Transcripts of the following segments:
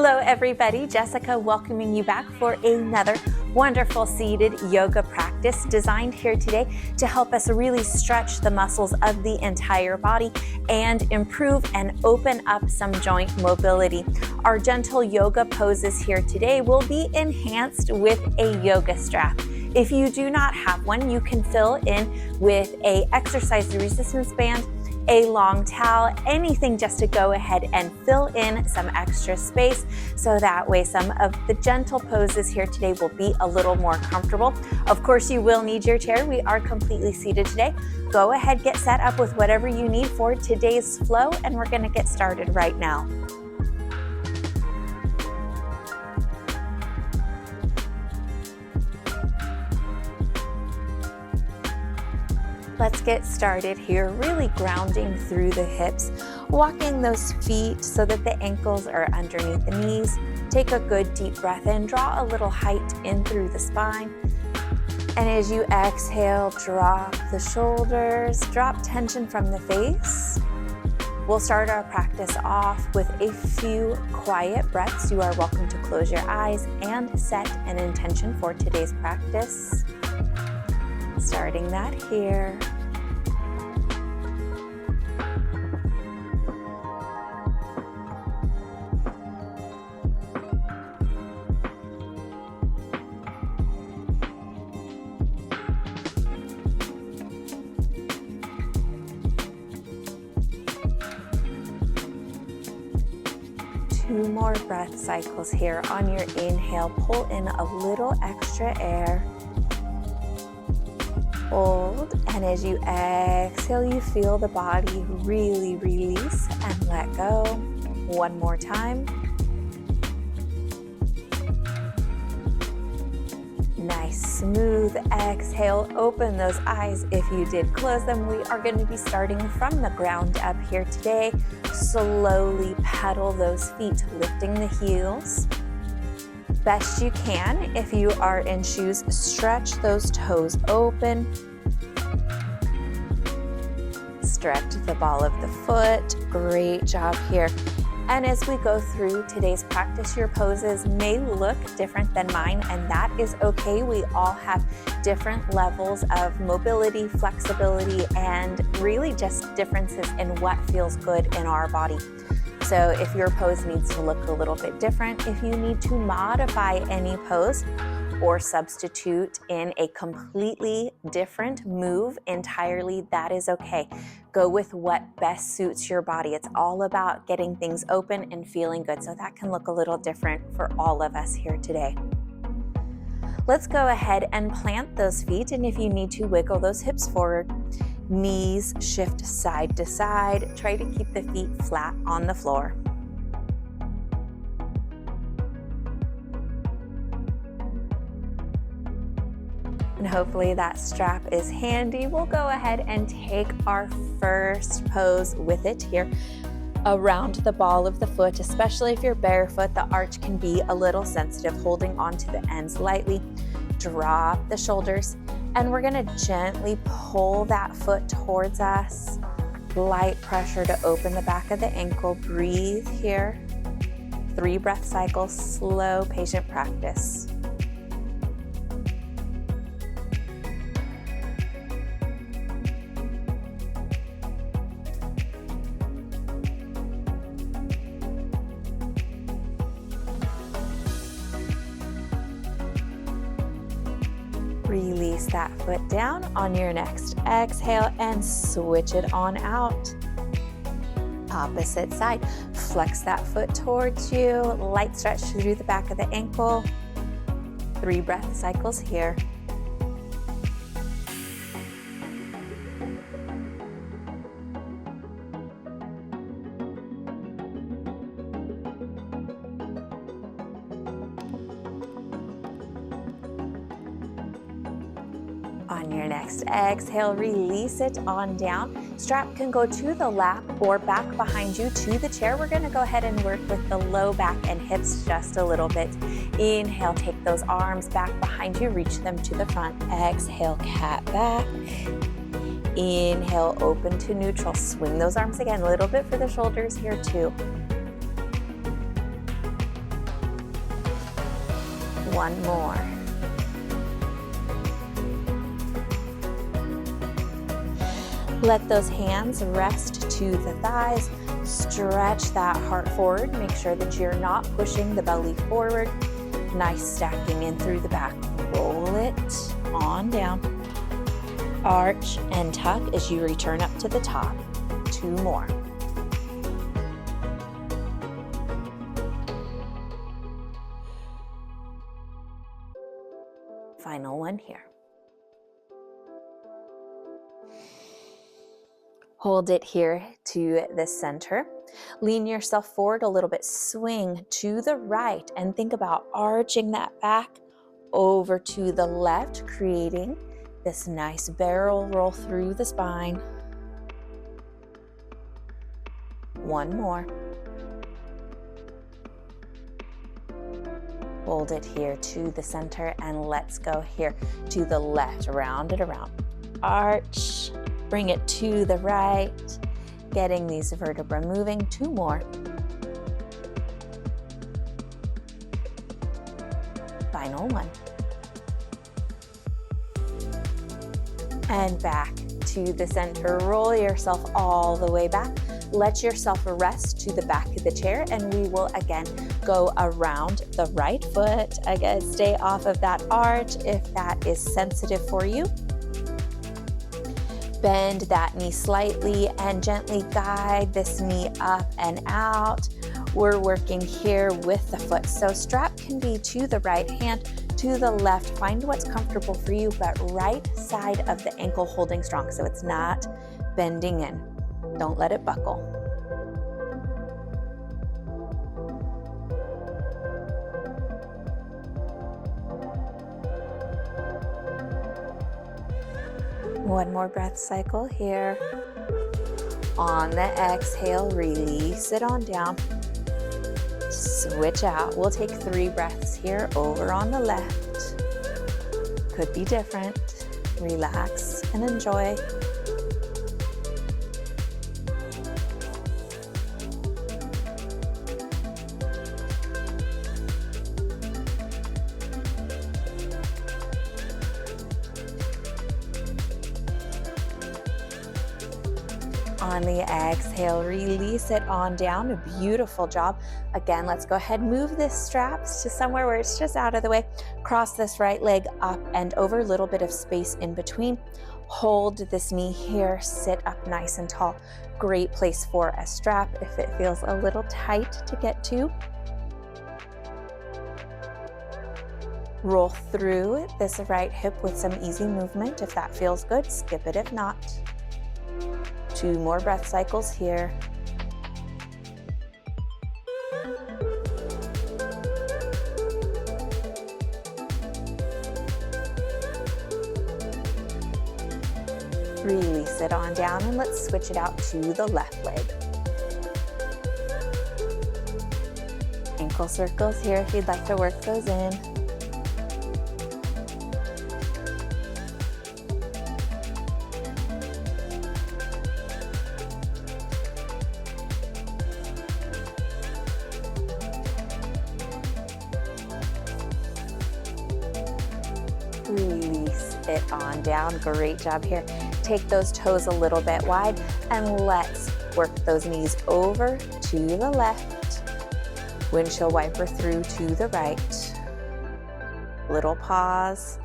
Hello everybody, Jessica welcoming you back for another wonderful seated yoga practice designed here today to help us really stretch the muscles of the entire body and improve and open up some joint mobility. Our gentle yoga poses here today will be enhanced with a yoga strap. If you do not have one, you can fill in with a exercise resistance band, a long towel, anything just to go ahead and fill in some extra space so that way some of the gentle poses here today will be a little more comfortable. Of course, you will need your chair. We are completely seated today. Go ahead, get set up with whatever you need for today's flow, and we're going to get started right now. Let's get started here, really grounding through the hips, walking those feet so that the ankles are underneath the knees. Take a good deep breath in, draw a little height in through the spine. And as you exhale, drop the shoulders, drop tension from the face. We'll start our practice off with a few quiet breaths. You are welcome to close your eyes and set an intention for today's practice. Starting that here. Two more breath cycles here. On your inhale, pull in a little extra air. Hold, and as you exhale, you feel the body really release and let go. One more time. Nice, smooth exhale. Open those eyes if you did close them. We are going to be starting from the ground up here today. Slowly pedal those feet, lifting the heels. Best you can. If you are in shoes, stretch those toes open. Stretch the ball of the foot. Great job here. And as we go through today's practice, your poses may look different than mine, and that is okay. We all have different levels of mobility, flexibility, and really just differences in what feels good in our body. So if your pose needs to look a little bit different, if you need to modify any pose or substitute in a completely different move entirely, that is okay. Go with what best suits your body. It's all about getting things open and feeling good. So that can look a little different for all of us here today. Let's go ahead and plant those feet. And if you need to, wiggle those hips forward. Knees shift side to side. Try to keep the feet flat on the floor. And hopefully that strap is handy. We'll go ahead and take our first pose with it here around the ball of the foot, especially if you're barefoot. The arch can be a little sensitive, holding onto the ends lightly. Drop the shoulders. And we're gonna gently pull that foot towards us. Light pressure to open the back of the ankle. Breathe here. 3 breath cycles, slow, patient practice. Release that foot down on your next exhale and switch it on out. Opposite side. Flex that foot towards you. Light stretch through the back of the ankle. 3 breath cycles here. On your next exhale, release it on down. Strap can go to the lap or back behind you to the chair. We're going to go ahead and work with the low back and hips just a little bit. Inhale, take those arms back behind you, reach them to the front. Exhale, cat back. Inhale, open to neutral. Swing those arms again, a little bit for the shoulders here too. One more. Let those hands rest to the thighs. Stretch that heart forward. Make sure that you're not pushing the belly forward. Nice stacking in through the back. Roll it on down. Arch and tuck as you return up to the top. Two more. Final one here. Hold it here to the center. Lean yourself forward a little bit. Swing to the right and think about arching that back over to the left, creating this nice barrel roll through the spine. One more. Hold it here to the center and let's go here to the left. Round it around. Arch. Bring it to the right. Getting these vertebrae moving. Two more. Final one. And back to the center. Roll yourself all the way back. Let yourself rest to the back of the chair, and we will again go around the right foot. Again, stay off of that arch if that is sensitive for you. Bend that knee slightly and gently guide this knee up and out. We're working here with the foot. So strap can be to the right hand, to the left. Find what's comfortable for you, but right side of the ankle holding strong so it's not bending in. Don't let it buckle. One more breath cycle here. On the exhale, release it on down. Switch out. We'll take 3 breaths here over on the left. Could be different. Relax and enjoy. On the exhale, release it on down. A beautiful job. Again, let's go ahead and move this straps to somewhere where it's just out of the way. Cross this right leg up and over, a little bit of space in between. Hold this knee here, sit up nice and tall. Great place for a strap if it feels a little tight to get to. Roll through this right hip with some easy movement. If that feels good, skip it if not. 2 more breath cycles here. Release it on down and let's switch it out to the left leg. Ankle circles here if you'd like to work those in. Release it on down. Great job here. Take those toes a little bit wide and let's work those knees over to the left. Windshield wiper through to the right. Little pause.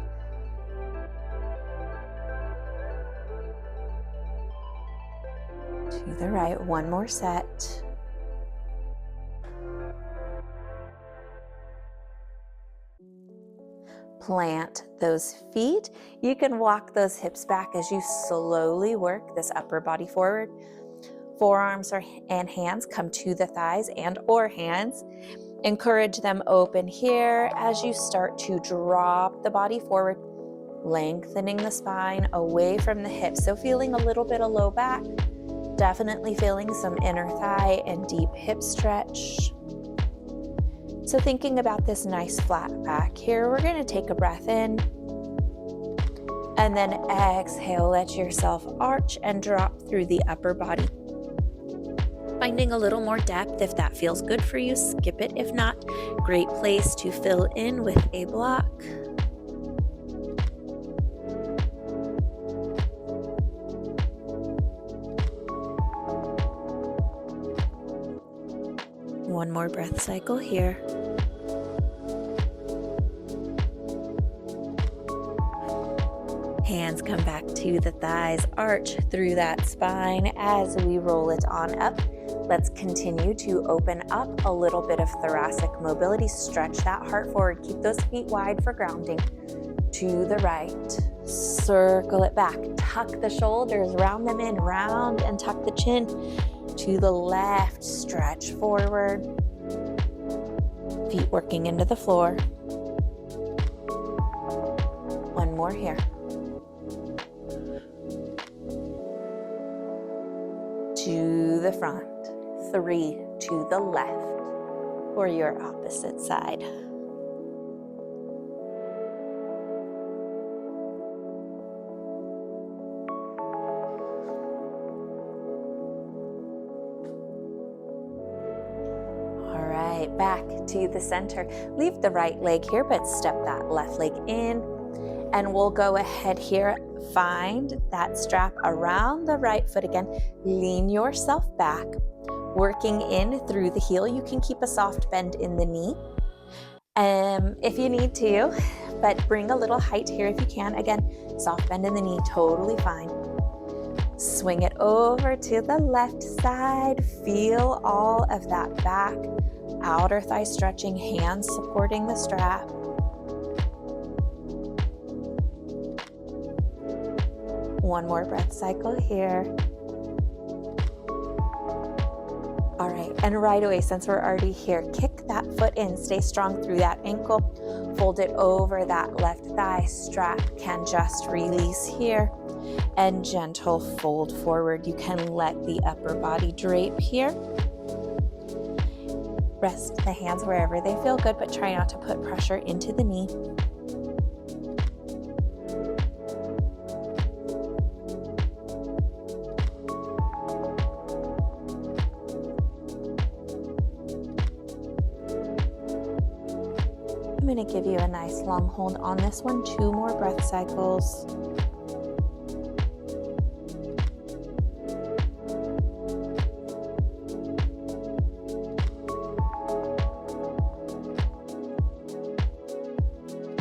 To the right. One more set. Plant those feet. You can walk those hips back as you slowly work this upper body forward. Forearms and hands come to the thighs and or hands. Encourage them open here as you start to drop the body forward, lengthening the spine away from the hips. So feeling a little bit of low back, definitely feeling some inner thigh and deep hip stretch. So thinking about this nice flat back here, we're going to take a breath in and then exhale. Let yourself arch and drop through the upper body. Finding a little more depth, if that feels good for you, skip it. If not, great place to fill in with a block. One more breath cycle here. Hands come back to the thighs, arch through that spine as we roll it on up. Let's continue to open up a little bit of thoracic mobility. Stretch that heart forward. Keep those feet wide for grounding. To the right, circle it back. Tuck the shoulders, round them in, round and tuck the chin. To the left, stretch forward. Feet working into the floor. One more here. To the front. 3 to the left or your opposite side. All right, back to the center. Leave the right leg here, but step that left leg in. And we'll go ahead here. Find that strap around the right foot again. Lean yourself back. Working in through the heel. You can keep a soft bend in the knee if you need to, but bring a little height here if you can. Again, soft bend in the knee, totally fine. Swing it over to the left side. Feel all of that back, outer thigh stretching, hands supporting the strap. One more breath cycle here. All right, and right away, since we're already here, kick that foot in, stay strong through that ankle, fold it over that left thigh, strap can just release here, and gentle fold forward. You can let the upper body drape here. Rest the hands wherever they feel good, but try not to put pressure into the knee. I'm going to give you a nice long hold on this one. 2 more breath cycles.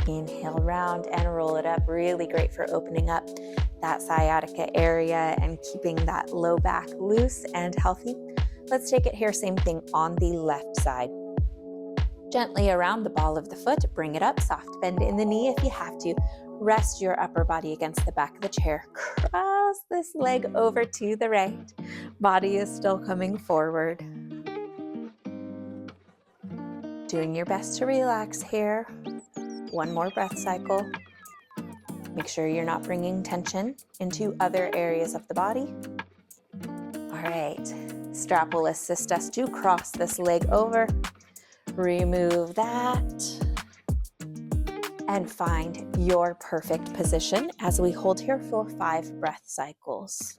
Inhale, round and roll it up. Really great for opening up that sciatica area and keeping that low back loose and healthy. Let's take it here, same thing on the left side. Gently around the ball of the foot, bring it up, soft bend in the knee if you have to. Rest your upper body against the back of the chair. Cross this leg over to the right. Body is still coming forward. Doing your best to relax here. One more breath cycle. Make sure you're not bringing tension into other areas of the body. All right, strap will assist us to cross this leg over. Remove that and find your perfect position as we hold here for 5 breath cycles.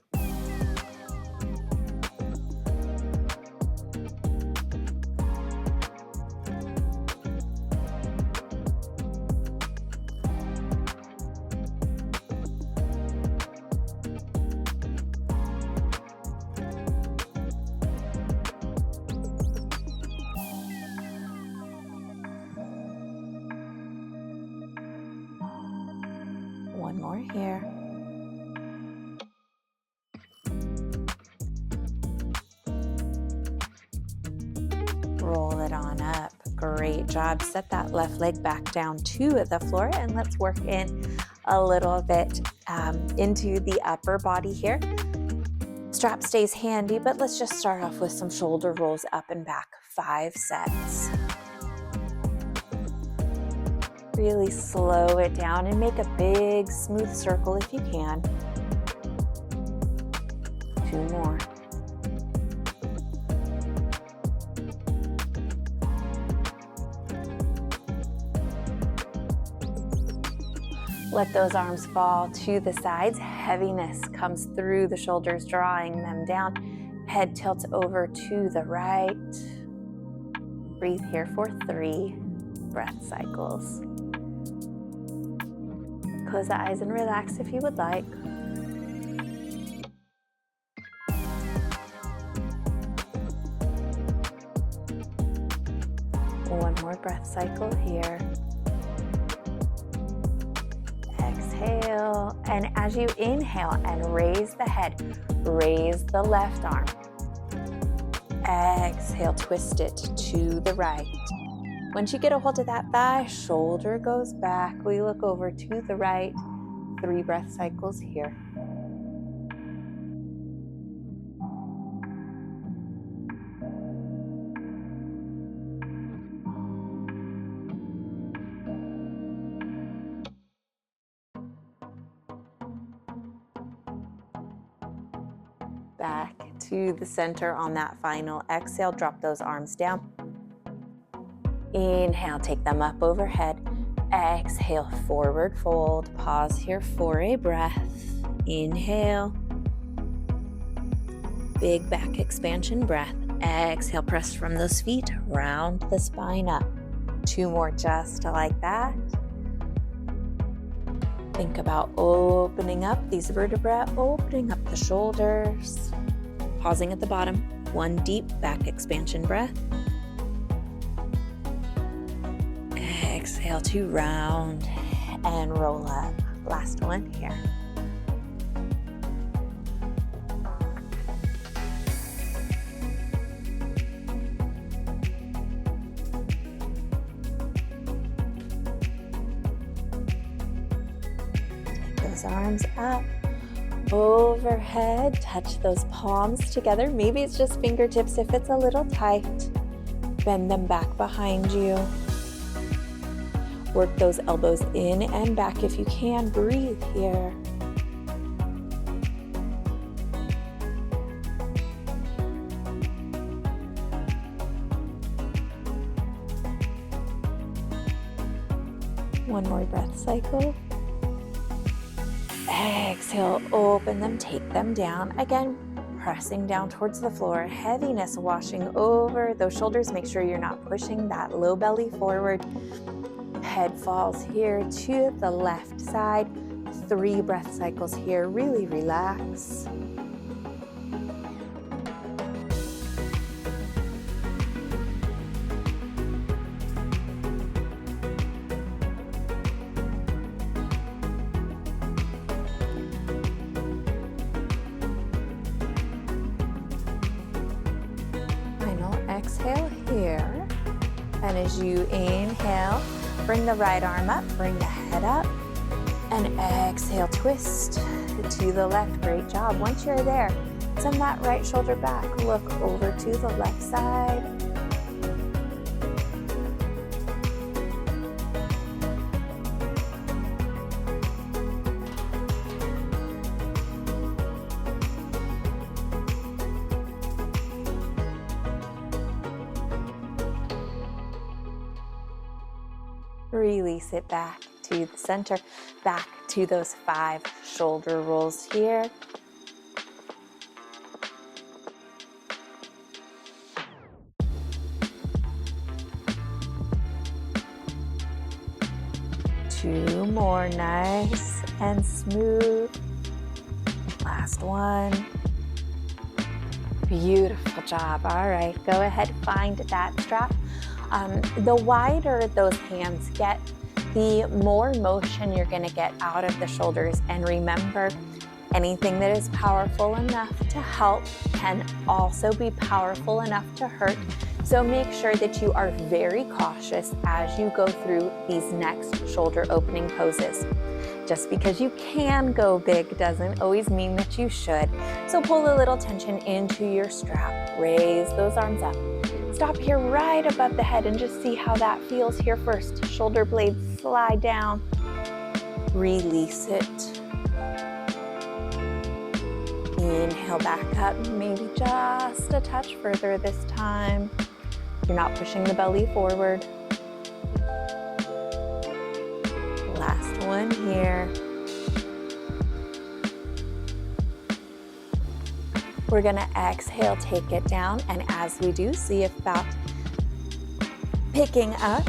One more here. Roll it on up. Great job. Set that left leg back down to the floor and let's work in a little bit into the upper body here. Strap stays handy, but let's just start off with some shoulder rolls up and back. 5 sets. Really slow it down and make a big smooth circle if you can. 2 more. Let those arms fall to the sides. Heaviness comes through the shoulders, drawing them down. Head tilts over to the right. Breathe here for 3 breath cycles. Close the eyes and relax if you would like. One more breath cycle here. Exhale, and as you inhale and raise the head, raise the left arm. Exhale, twist it to the right. Once you get a hold of that thigh, shoulder goes back. We look over to the right. 3 breath cycles here. Back to the center on that final exhale. Drop those arms down. Inhale, take them up overhead. Exhale, forward fold. Pause here for a breath. Inhale. Big back expansion breath. Exhale, press from those feet. Round the spine up. 2 more just like that. Think about opening up these vertebrae, opening up the shoulders. Pausing at the bottom. 1 deep back expansion breath. Exhale to round and roll up. Last one here. Take those arms up, overhead. Touch those palms together. Maybe it's just fingertips if it's a little tight. Bend them back behind you. Work those elbows in and back if you can. Breathe here. One more breath cycle. Exhale, open them, take them down. Again, pressing down towards the floor. Heaviness washing over those shoulders. Make sure you're not pushing that low belly forward. Head falls here to the left side. 3 breath cycles here. Really relax. Final exhale here. And as you inhale, bring the right arm up, bring the head up, and exhale, twist to the left. Great job. Once you're there, send that right shoulder back. Look over to the left side. Release it back to the center, back to those 5 shoulder rolls here. Two more, nice and smooth. Last one. Beautiful job. All right, go ahead, find that strap. The wider those hands get, the more motion you're going to get out of the shoulders. And remember, anything that is powerful enough to help can also be powerful enough to hurt. So make sure that you are very cautious as you go through these next shoulder opening poses. Just because you can go big doesn't always mean that you should. So pull a little tension into your strap. Raise those arms up. Stop here right above the head and just see how that feels here first. Shoulder blades slide down. Release it. Inhale back up, maybe just a touch further this time. You're not pushing the belly forward. Last one here. We're gonna exhale, take it down, and as we do, see about picking up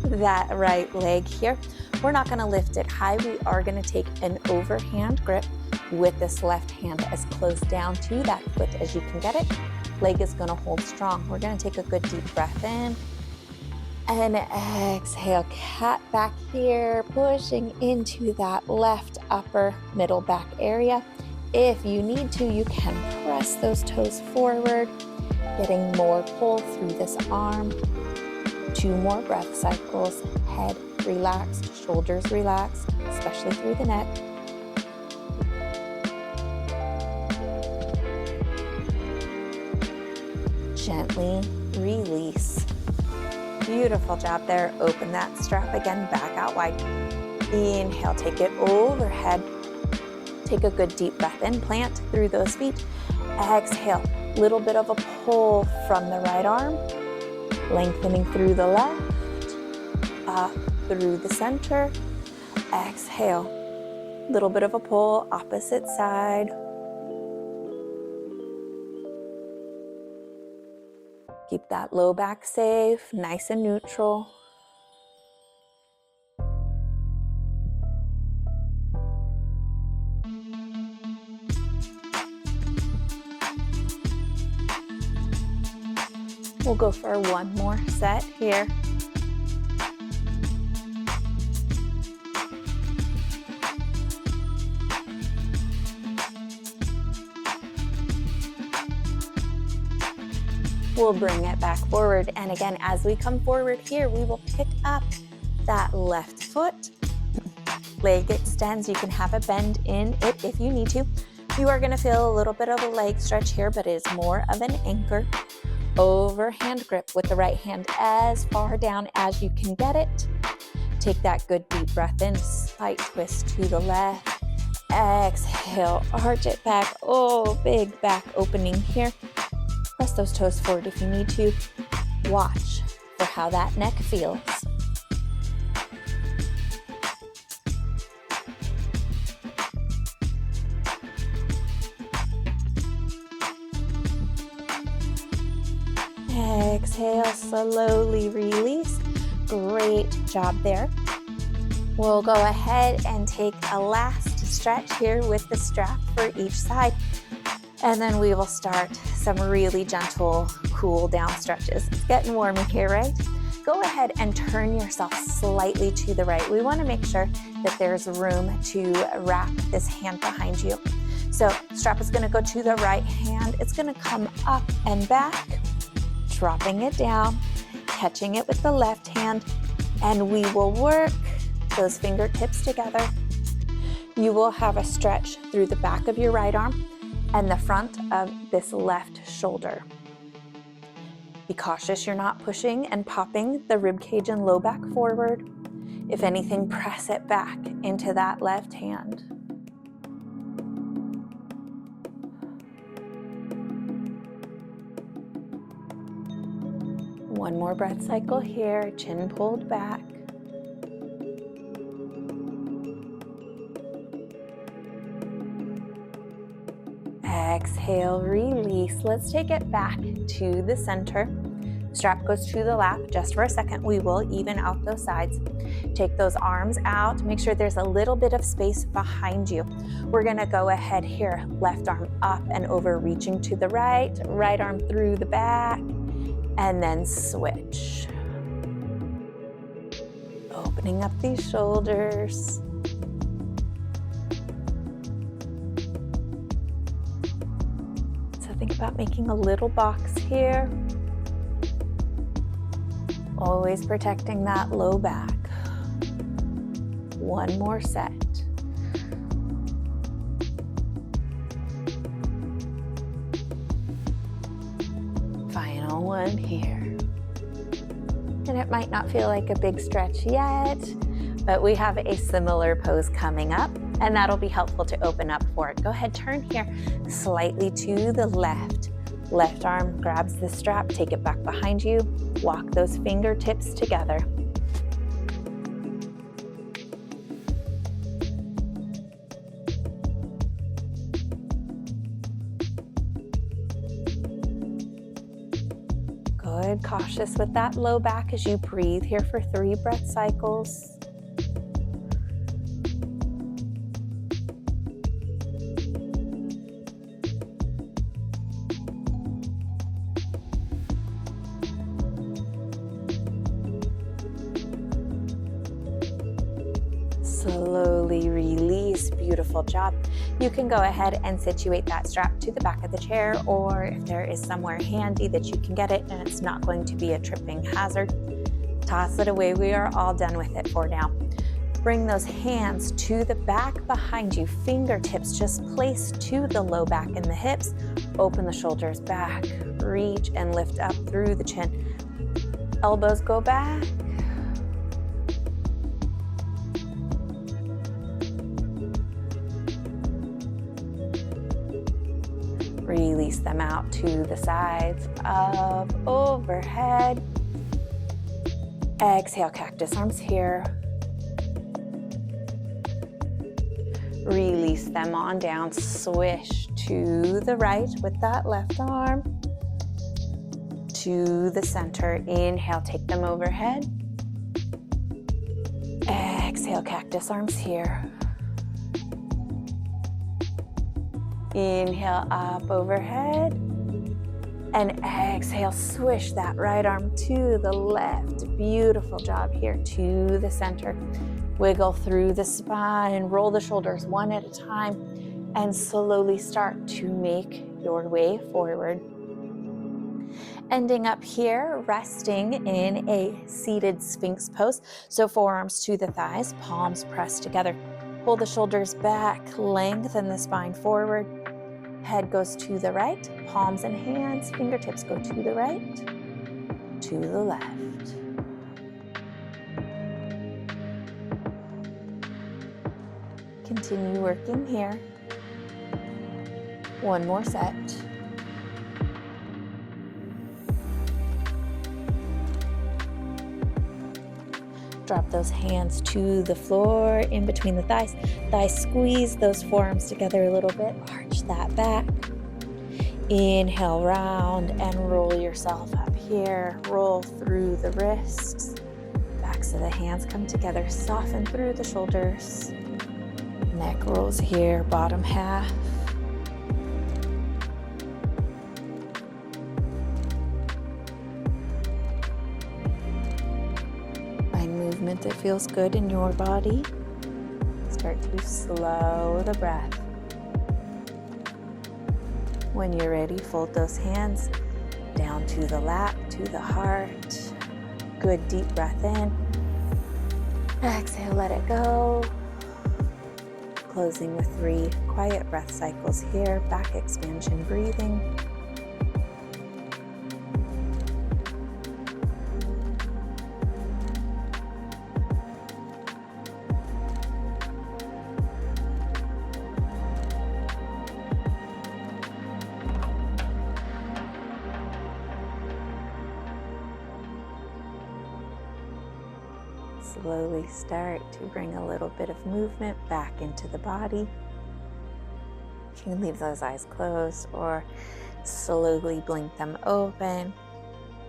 that right leg here. We're not gonna lift it high. We are gonna take an overhand grip with this left hand as close down to that foot as you can get it. Leg is gonna hold strong. We're gonna take a good deep breath in and exhale, cat back here, pushing into that left upper middle back area. If you need to, you can press those toes forward, getting more pull through this arm. 2 more breath cycles. Head relaxed, shoulders relaxed, especially through the neck. Gently release. Beautiful job there. Open that strap again, back out wide. Inhale, take it overhead. Take a good deep breath in, plant through those feet. Exhale, little bit of a pull from the right arm, lengthening through the left, up through the center. Exhale, little bit of a pull, opposite side. Keep that low back safe, nice and neutral. We'll go for one more set here. We'll bring it back forward. And again, as we come forward here, we will pick up that left foot. Leg extends. You can have a bend in it if you need to. You are gonna feel a little bit of a leg stretch here, but it is more of an anchor. Overhand grip with the right hand as far down as you can get it. Take that good deep breath in, slight twist to the left. Exhale, arch it back. Oh, big back opening here. Press those toes forward if you need to. Watch for how that neck feels. Exhale, slowly release. Great job there. We'll go ahead and take a last stretch here with the strap for each side. And then we will start some really gentle cool down stretches. It's getting warm in here, right? Go ahead and turn yourself slightly to the right. We want to make sure that there's room to wrap this hand behind you. So strap is going to go to the right hand. It's going to come up and back, dropping it down, catching it with the left hand, and we will work those fingertips together. You will have a stretch through the back of your right arm and the front of this left shoulder. Be cautious you're not pushing and popping the rib cage and low back forward. If anything, press it back into that left hand. One more breath cycle here, chin pulled back. Exhale, release. Let's take it back to the center. Strap goes to the lap just for a second. We will even out those sides. Take those arms out. Make sure there's a little bit of space behind you. We're gonna go ahead here. Left arm up and over, reaching to the right. Right arm through the back. And then switch. Opening up these shoulders. So think about making a little box here. Always protecting that low back. One more set. Final one here. And it might not feel like a big stretch yet, but we have a similar pose coming up, and that'll be helpful to open up for it. Go ahead, turn here slightly to the left. Left arm grabs the strap, take it back behind you, walk those fingertips together. Good. Cautious with that low back as you breathe here for 3 breath cycles. Slowly release. Beautiful job. You can go ahead and situate that strap to the back of the chair, or if there is somewhere handy that you can get it and it's not going to be a tripping hazard, toss it away. We are all done with it for now. Bring those hands to the back behind you. Fingertips just placed to the low back and the hips. Open the shoulders back. Reach and lift up through the chin. Elbows go back. Release them out to the sides, up, overhead. Exhale, cactus arms here. Release them on down, swish to the right with that left arm. To the center, inhale, take them overhead. Exhale, cactus arms here. Inhale, up overhead, and exhale, swish that right arm to the left. Beautiful job here, to the center. Wiggle through the spine, roll the shoulders one at a time, and slowly start to make your way forward. Ending up here, resting in a seated Sphinx pose. So forearms to the thighs, palms pressed together. Pull the shoulders back, lengthen the spine forward. Head goes to the right, palms and hands, fingertips go to the right, to the left. Continue working here. One more set. Drop those hands to the floor in between the thighs. Thighs squeeze those forearms together a little bit. Arch that back. Inhale, round and roll yourself up here. Roll through the wrists. Backs of the hands come together. Soften through the shoulders. Neck rolls here, bottom half. Movement that feels good in your body. Start to slow the breath. When you're ready, fold those hands down to the lap, to the heart. Good deep breath in. Exhale, let it go. Closing with 3 quiet breath cycles here. Back expansion breathing. Slowly start to bring a little bit of movement back into the body. You can leave those eyes closed or slowly blink them open.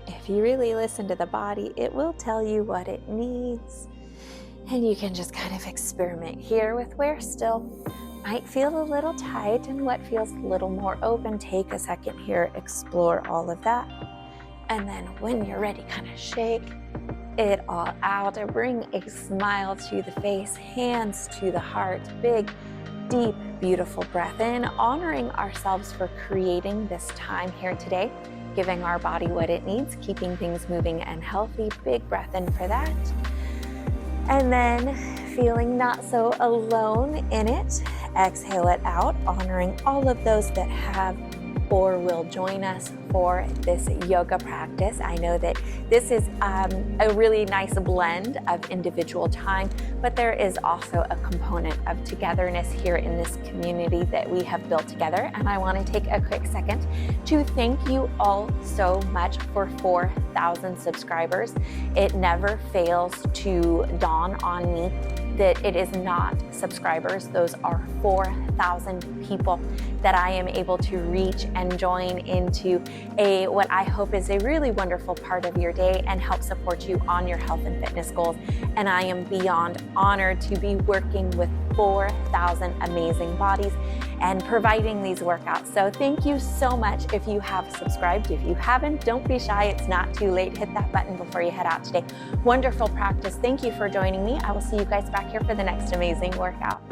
If you really listen to the body, it will tell you what it needs. And you can just kind of experiment here with where still might feel a little tight and what feels a little more open. Take a second here, explore all of that. And then when you're ready, kind of shake it all out and bring a smile to the face, hands to the heart. Big, deep, beautiful breath in, honoring ourselves for creating this time here today, giving our body what it needs, keeping things moving and healthy. Big breath in for that. And then feeling not so alone in it, exhale it out, honoring all of those that have or will join us for this yoga practice. I know that this is a really nice blend of individual time, but there is also a component of togetherness here in this community that we have built together. And I want to take a quick second to thank you all so much for 4,000 subscribers. It never fails to dawn on me that it is not subscribers. Those are 4,000 people that I am able to reach and join into what I hope is a really wonderful part of your day and help support you on your health and fitness goals. And I am beyond honored to be working with 4,000 amazing bodies and providing these workouts. So thank you so much if you have subscribed. If you haven't, don't be shy. It's not too late. Hit that button before you head out today. Wonderful practice. Thank you for joining me. I will see you guys back here for the next amazing workout.